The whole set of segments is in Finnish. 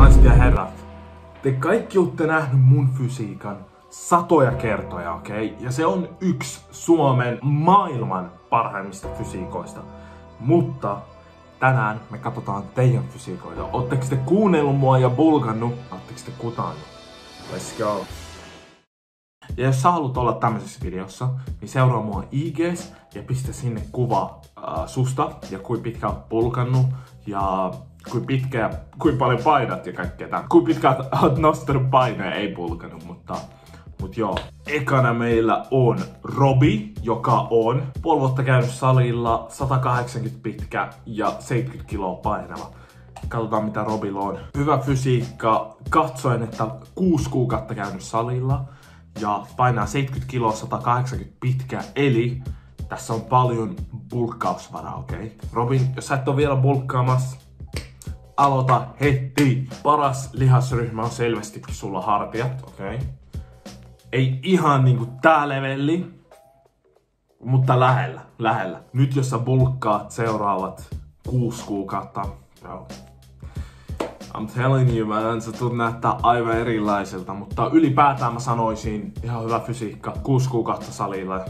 naiset ja herrat, te kaikki olette nähnyt mun fysiikan satoja kertoja, okei? Ja se on yksi Suomen maailman parhaimmista fysiikoista. Mutta tänään me katsotaan teidän fysiikoita. Ootteko te kuunnellut mua ja bulgannut? Ootteko te kutannut? Let's go! Ja jos sä haluat olla tämmöisessä videossa, niin seuraa mua IG:s ja pistä sinne kuva susta ja kuin pitkä oot bulgannut ja kuin paljon painat ja kaikkea tämän. Kuin pitkä oot nostanut painoja, ei bulgannut, mutta joo. Ekana meillä on Robi, joka on puoli vuotta käynyt salilla, 180 pitkä ja 70 kiloa painava. Katsotaan mitä Robilla on. Hyvä fysiikka, katsoen, että 6 kuukautta käynyt salilla ja painaa 70 kiloa, 180 pitkä, eli tässä on paljon bulkkausvaraa, okei? Robin, jos sä et ole vielä bulkkaamassa, aloita heti. Paras lihasryhmä on selvästikin sulla hartiat, okei? Ei ihan niinku tää leveli, mutta lähellä. Nyt jos sä bulkkaat seuraavat 6 kuukautta, bro, I'm telling you man, se tulet näyttää aivan erilaiselta, mutta ylipäätään mä sanoisin ihan hyvä fysiikka, 6 kuukautta salilla,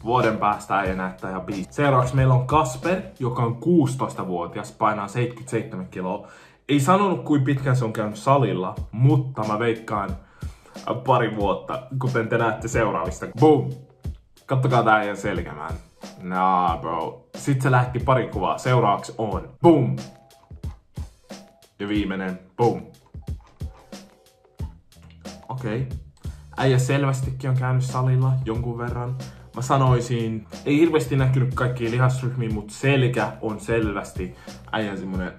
vuoden päästä ei näyttää ihan biisi. Seuraavaksi meillä on Kasper, joka on 16-vuotias, painaa 77 kiloa. Ei sanonut kuin pitkään se on käynyt salilla, mutta mä veikkaan pari vuotta, kuten te näette seuraavista. Boom! Kattokaa tää ihan selkämään. Nah bro. Sitten se lähti pari kuvaa. Seuraavaksi on boom! Ja viimeinen boom! Okei. Äijä selvästikin on käynyt salilla jonkun verran. Mä sanoisin, ei hirveästi näkynyt kaikkia lihasryhmiä, mutta selkä on selvästi äijän semmonen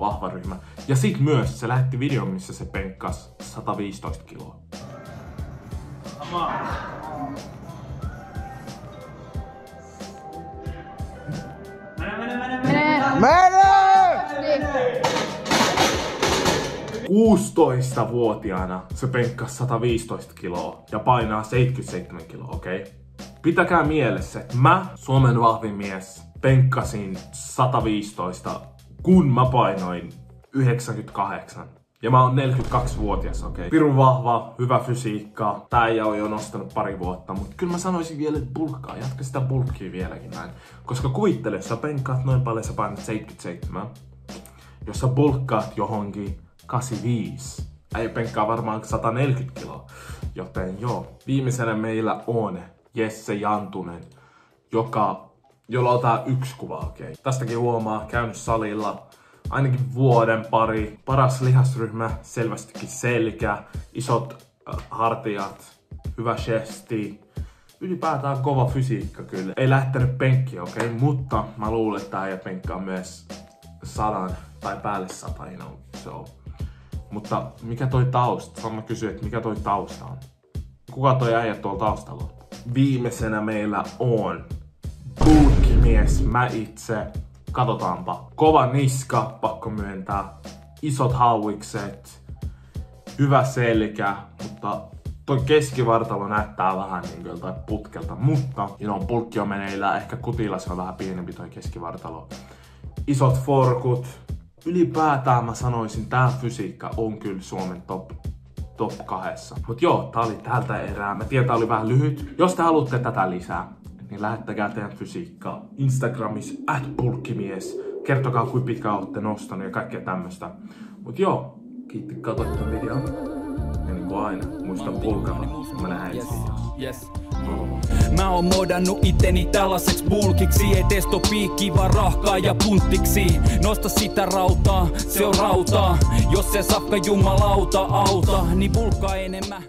vahva ryhmä. Ja sit myös se lähetti videon, missä se penkkas 115 kiloa. Mene! 16-vuotiaana se penkkas 115 kiloa ja painaa 77 kiloa, okei? Pitäkää mielessä, että mä, Suomen vahvin mies, penkkasin 115, kun mä painoin 98. Ja mä oon 42-vuotias, okei? Pirun vahva, hyvä fysiikka. Tää äijä on jo nostanut pari vuotta, mutta kyllä mä sanoisin vielä, että bulkkaa. Jatka sitä bulkkia vieläkin näin. Koska kuvittele, jos sä penkkaat noin paljon, sä painat 77. Jos sä bulkkaat johonkin 85. Äijä penkkaa varmaan 140 kiloa. Joten joo. Viimeisenä meillä on Jesse Jantunen, jolla otetaan 1 kuva, okei? Tästäkin huomaa, käynyt salilla ainakin vuoden pari. Paras lihasryhmä, selvästikin selkä, isot hartiat, hyvä chesti. Ylipäätään kova fysiikka kyllä. Ei lähtenyt penkkiä, okei? Mutta mä luulen, että äijä penkkaa myös 100 tai päälle 100, so. Mutta mikä toi tausta? Saan mä kysyä, että mikä toi tausta on? Kuka toi äijä tuolla taustalla on? Viimeisenä meillä on bulkkimies, mä itse. Katsotaanpa. Kova niska, pakko myöntää. Isot hauikset. Hyvä selkä, mutta toi keskivartalo näyttää vähän niin kuin jotain putkelta. Mutta bulkki on meneillään. Ehkä kutilla se on vähän pienempi toi keskivartalo. Isot forkut. Ylipäätään mä sanoisin, tää fysiikka on kyllä Suomen top 2. Mut joo, tää oli tältä erää. Mä tiedän, tää oli vähän lyhyt. Jos te haluatte tätä lisää, niin lähettäkää teidän fysiikkaa Instagramissa @bulkkimies. Kertokaa kuinka pitkään olette nostanut ja kaikkea tämmöstä. Mut joo, kiitti katsoit tämän videon. Ja niin kuin aina, muista bulkalla. Mä nähdään ensi videossa. Mä oon modannut itteni tällaiseksi bulkiksi. Ei testo piikki vaan rahkaa ja punttiksi. Nosta sitä rautaa, se on rautaa. Jos se safka jumalauta auta, niin bulkkaa enemmän.